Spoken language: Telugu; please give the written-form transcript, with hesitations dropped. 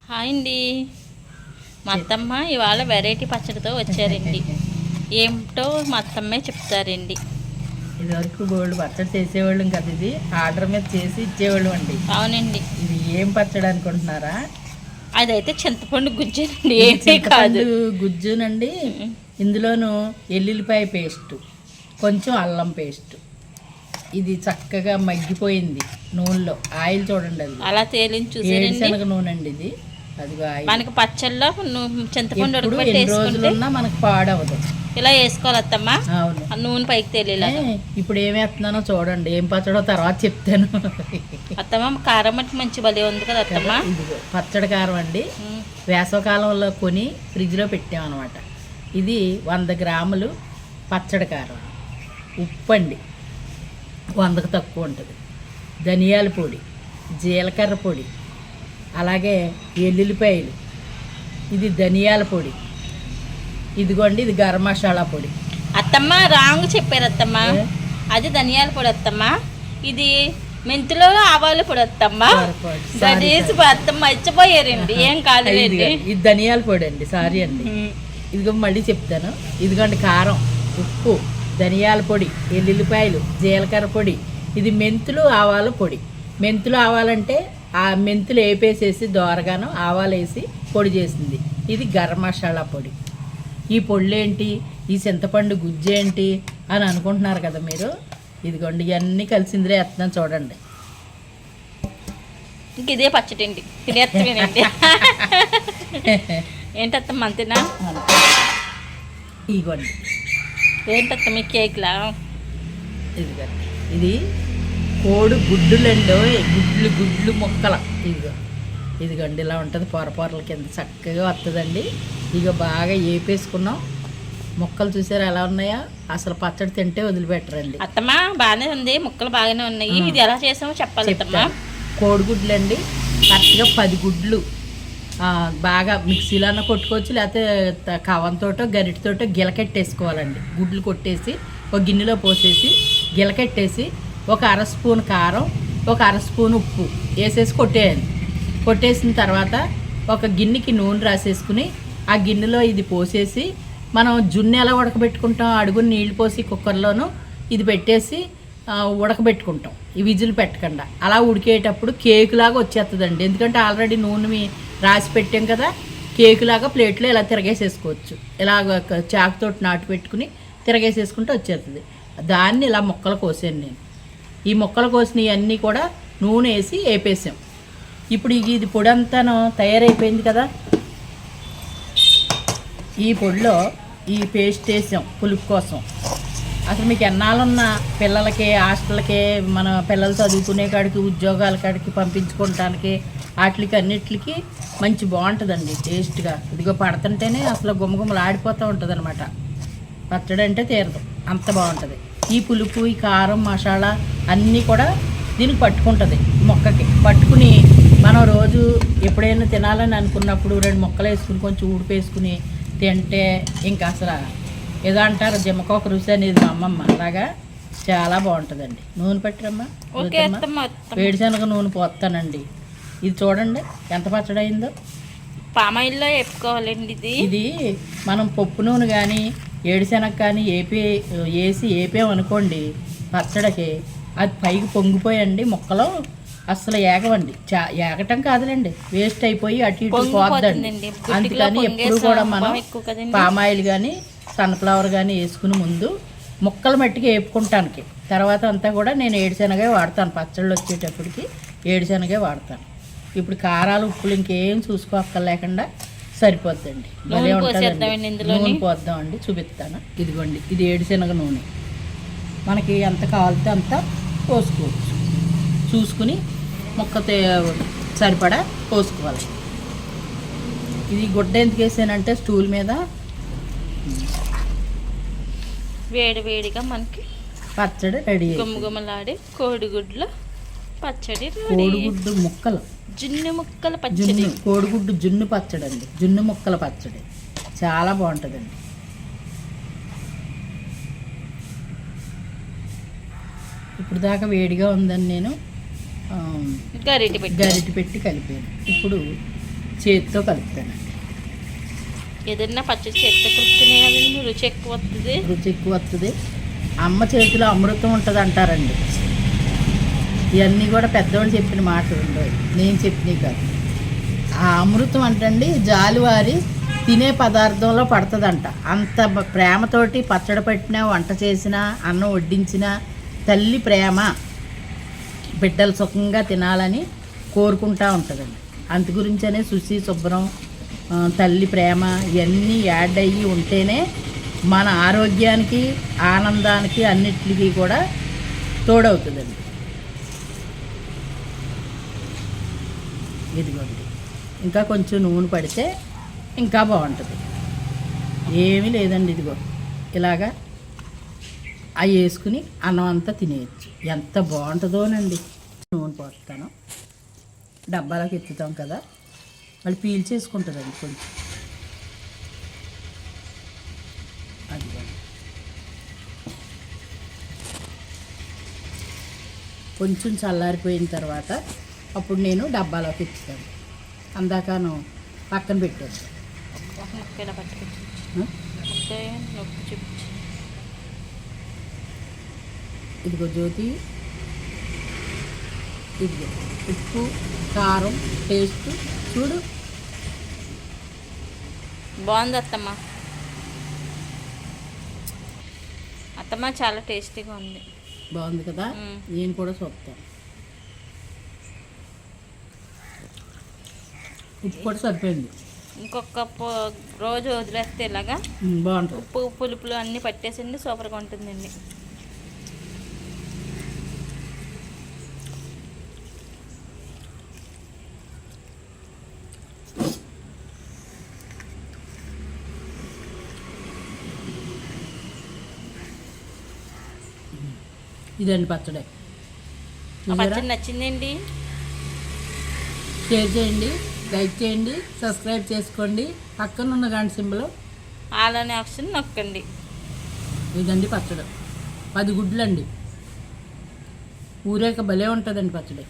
హాయ్ అండి. మా అత్తమ్మ ఇవాళ వెరైటీ పచ్చడితో వచ్చారండి. ఏమిటో మా అత్తమ్మే చెప్తారండి. ఇది వరకు గోల్డ్ పచ్చడి చేసేవాళ్ళం కదా, ఇది ఆర్డర్ మీద చేసి ఇచ్చేవాళ్ళం అండి. అవునండి. ఇది ఏం పచ్చడి అనుకుంటున్నారా? అదైతే చింతపండు గుజ్జునండి, ఏమీ కాదు. గుజ్జునండి. ఇందులోను ఎల్లుల్లిపాయ పేస్ట్, కొంచెం అల్లం పేస్ట్. ఇది చక్కగా మగ్గిపోయింది నూనెలో. ఆయిల్ చూడండి, అది అలా తేలించి చూసారండి. శనగ నూనె అండి ఇది. అదిగో ఆయిల్. మనకి పచ్చళ్ళలో చింతపండు రోజులున్నా మనకు పాడవదు. ఇలా వేసుకోవాలి అత్తమ్మ. అవును, నూనె పైకి తేలేలా. ఇప్పుడు ఏం వేస్తున్నానో చూడండి, ఏం పచ్చడో తర్వాత చెప్తాను. అత్తమ్మ కారం మట్టి మంచి భలే ఉంది కదా అత్తమ్మ. ఇదిగో పచ్చడి కారం అండి. వేసవకాలంలో కొని ఫ్రిడ్జ్లో పెట్టామన్నమాట. ఇది 100 గ్రాములు పచ్చడి కారం. ఉప్పు అండి 100కు తక్కువ ఉంటుంది. ధనియాల పొడి, జీలకర్ర పొడి, అలాగే ఎల్లుల్లిపాయలు, ఇది ధనియాల పొడి, ఇదిగోండి ఇది గరం మసాలా పొడి. అత్తమ్మ రాంగ్ చెప్పారు అత్తమ్మ. అది ధనియాల పొడి అత్తమ్మ, ఇది మెంతులో ఆవాల పొడి అత్తమ్మ. అత్తమ్మ మర్చిపోయారండి, ఏం కాదులేండి. ఇది ధనియాల పొడి అండి, సారీ అండి. ఇదిగో మళ్ళీ చెప్తాను. ఇదిగోండి కారం, ఉప్పు, ధనియాల పొడి, ఎల్లుల్లిపాయలు, జీలకర్ర పొడి, ఇది మెంతులు ఆవాల పొడి. మెంతులు ఆవాలంటే ఆ మెంతులు వేపేసేసి దోరగాను ఆవాలు వేసి పొడి చేసింది. ఇది గరం మసాలా పొడి. ఈ పొళ్ళేంటి, ఈ చింతపండు గుజ్జేంటి అని అనుకుంటున్నారు కదా మీరు. ఇదిగోండి ఇవన్నీ కలిసి ఇందులో వేస్తున్నాను చూడండి. ఇంక ఇదే పచ్చడి అండి, తినేస్తామేనండి. ఏంటత్తమ్మ అంతేనా? ఇదిగోండి ఏంటత్తమ్మ ఈ కేక్లా? ఇదిగోండి ఇది కోడి గుడ్డులండి, గుడ్లు ముక్కల. ఇదిగోండి ఇలా ఉంటుంది, పొరల కింద చక్కగా వస్తుందండి. ఇక బాగా వేపేసుకున్నాం. ముక్కలు చూసారా ఎలా ఉన్నాయా? అసలు పచ్చడి తింటే వదిలిపెట్టరండి. అత్తమ్మ బాగానే ఉంది, ముక్కలు బాగానే ఉన్నాయి. ఇది ఎలా చేసామో చెప్పాలి అత్తమ్మ. కోడిగుడ్లు అండి, కరెక్ట్గా 10 గుడ్లు బాగా మిక్సీలో కొట్టుకోవచ్చు, లేకపోతే కవంతోటో గరిటెతోటో గిలకెట్టేసుకోవాలండి. గుడ్లు కొట్టేసి ఒక గిన్నెలో పోసేసి గిలకెట్టేసి ఒక 1/2 స్పూన్ కారం, ఒక 1/2 స్పూన్ ఉప్పు వేసేసి కొట్టేయాలి. కొట్టేసిన తర్వాత ఒక గిన్నెకి నూనె రాసేసుకుని ఆ గిన్నెలో ఇది పోసేసి మనం జున్ను ఎలా ఉడకబెట్టుకుంటాం, అడుగుని నీళ్ళు పోసి కుక్కర్లోనూ ఇది పెట్టేసి ఉడకబెట్టుకుంటాం. ఈ విజిల్ పెట్టకుండా అలా ఉడికేటప్పుడు కేకులాగా వచ్చేస్తుందండి. ఎందుకంటే ఆల్రెడీ నూనె రాసి పెట్టాం కదా, కేకులాగా ప్లేట్లో ఇలా తిరగేసేసుకోవచ్చు. ఇలా చాకుతోటి నాటు పెట్టుకుని తిరగేసేసుకుంటే వచ్చేస్తుంది. దాన్ని ఇలా ముక్కలు కోసాను నేను. ఈ ముక్కలు కోసినవి అన్నీ కూడా నూనె వేసి వేపేసాం. ఇప్పుడు ఇది పొడి అంతా తయారైపోయింది కదా. ఈ పొడిలో ఈ పేస్ట్ వేసాం పులుపు కోసం. అసలు మీకు ఎన్నాళ్ళున్న పిల్లలకి, హాస్టల్కి, మన పిల్లలు చదువుకునే కాడికి, ఉద్యోగాల కాడికి పంపించుకోవటానికి, వాటికి అన్నిటికి మంచి బాగుంటుందండి టేస్ట్గా. ఇదిగో పడుతుంటేనే అసలు గుమ్మగుమ్మలు ఆడిపోతూ ఉంటుంది అనమాట. పచ్చడి అంటే తీరదు, అంత బాగుంటుంది. ఈ పులుపు, ఈ కారం, మసాలా అన్నీ కూడా దీనికి పట్టుకుంటుంది. మొక్కకి పట్టుకుని మనం రోజు ఎప్పుడైనా తినాలని అనుకున్నప్పుడు 2 ముక్కలు వేసుకుని కొంచెం ఉడిపేసుకుని తింటే ఇంకా అసలు ఏదో అంటారు జిమ్మకొక రుచి అనేది, మా అమ్మమ్మ అలాగా చాలా బాగుంటుందండి. నూనె పట్టిరమ్మా, వేడిశనగ నూనె పోస్తానండి. ఇది చూడండి ఎంత పచ్చడి అయిందో. పామాయిల్లో వేపుకోవాలండి ఇది. మనం పప్పు నూనె కానీ ఏడిశనగ కానీ వేసి వేపామనుకోండి పచ్చడికి, అది పైకి పొంగిపోయండి ముక్కలు అసలు ఏగవండి. ఏగటం కాదులేండి, వేస్ట్ అయిపోయి అటు ఇటు పోద్దండి. అందుకని ఎప్పుడు కూడా మనం పామాయిల్ కానీ సన్ఫ్లవర్ కానీ వేసుకుని ముందు ముక్కలు మట్టికి వేపుకుంటానికి, తర్వాత అంతా కూడా నేను ఏడిశనగే వాడతాను. పచ్చళ్ళు వచ్చేటప్పటికి ఏడిశనగే వాడతాను. ఇప్పుడు కారాలు, ఉప్పులు ఇంకేం చూసుకోక్కర్లేకుండా సరిపోద్దండి. భలే ఉంటుందండి. నూనె పోద్దామండి, చూపిస్తాను. ఇదిగోండి ఇది ఏడిశనగ నూనె. మనకి ఎంత కావాలితే అంత పోసుకోవచ్చు. చూసుకుని ముక్కతో సరిపడా పోసుకోవాలి. ఇది గుడ్డ ఎందుకు వేసానంటే స్టూల్ మీద వేడివేడిగా మనకి పచ్చడి రెడీ. గుమ్మగుమ్మలాడి కోడిగుడ్ల పచ్చడి, కోడిగుడ్డు ముక్కలు, జున్ను ముక్కల పచ్చడి, కోడిగుడ్డు జున్ను పచ్చడి అండి. జున్ను ముక్కల పచ్చడి చాలా బాగుంటుందండి. ఇప్పుడు దాకా వేడిగా ఉందని నేను గరిటె పెట్టి కలిపాను. ఇప్పుడు చేతితో కలుపుతాను. ఏదైనా పచ్చడి చేతితో కలుపుతూనే కదండి రుచి ఎక్కువ వస్తుంది. రుచి ఎక్కువ వస్తుంది. అమ్మ చేతిలో అమృతం ఉంటుంది అంటారండి. ఇవన్నీ కూడా పెద్దవాళ్ళు చెప్పిన మాటలు ఉండవు, నేను చెప్పినవి కాదు. ఆ అమృతం అంటండి జాలువారి తినే పదార్థంలో పడుతుందంట. అంత ప్రేమతోటి పచ్చడి పట్టినా, వంట చేసినా, అన్నం వడ్డించినా తల్లి ప్రేమ బిడ్డలు సుఖంగా తినాలని కోరుకుంటూ ఉంటుందండి. అందు గురించనే శుచి శుభ్రం, తల్లి ప్రేమ ఇవన్నీ యాడ్ అయ్యి ఉంటేనే మన ఆరోగ్యానికి, ఆనందానికి, అన్నిటికీ కూడా తోడవుతుందండి. ఇదిగోండి, ఇంకా కొంచెం నూనె పడితే ఇంకా బాగుంటుంది. ఏమీ లేదండి, ఇదిగో ఇలాగా అవి వేసుకుని అన్నం అంతా తినేయచ్చు. ఎంత బాగుంటుందోనండి. నూనె పోస్తాను, డబ్బాలోకి ఎత్తుతాం కదా, మళ్ళీ పీల్చేసుకుంటుందండి కొంచెం. అది కొంచెం చల్లారిపోయిన తర్వాత అప్పుడు నేను డబ్బాలోకి ఎత్తుతాను. అందాకను పక్కన పెట్టాను. ఇదిగో జ్యోతి, ఇదిగో ఉప్పు, కారం, టేస్ట్ చూడు. బాగుంది అత్తమ్మ. అత్తమ్మ చాలా టేస్టీగా ఉంది. బాగుంది కదా, నేను కూడా చూస్తాను. ఉప్పు కూడా సరిపోయింది. ఇంకొక రోజు వదిలేస్తే ఇలాగా బాగుంటుంది. ఉప్పు పులుపులు అన్నీ పట్టేసింది, సూపర్గా ఉంటుందండి. ఇదండి పచ్చడి. పచ్చడి నచ్చిందండి. షేర్ చేయండి, లైక్ చేయండి, సబ్స్క్రైబ్ చేసుకోండి. పక్కన ఉన్న గంట సింబల్ ఆల్ అనే ఆప్షన్ నొక్కండి. ఇదండి పచ్చడి. 10 గుడ్లు అండి. ఊరేక భలే ఉంటుందండి పచ్చడి.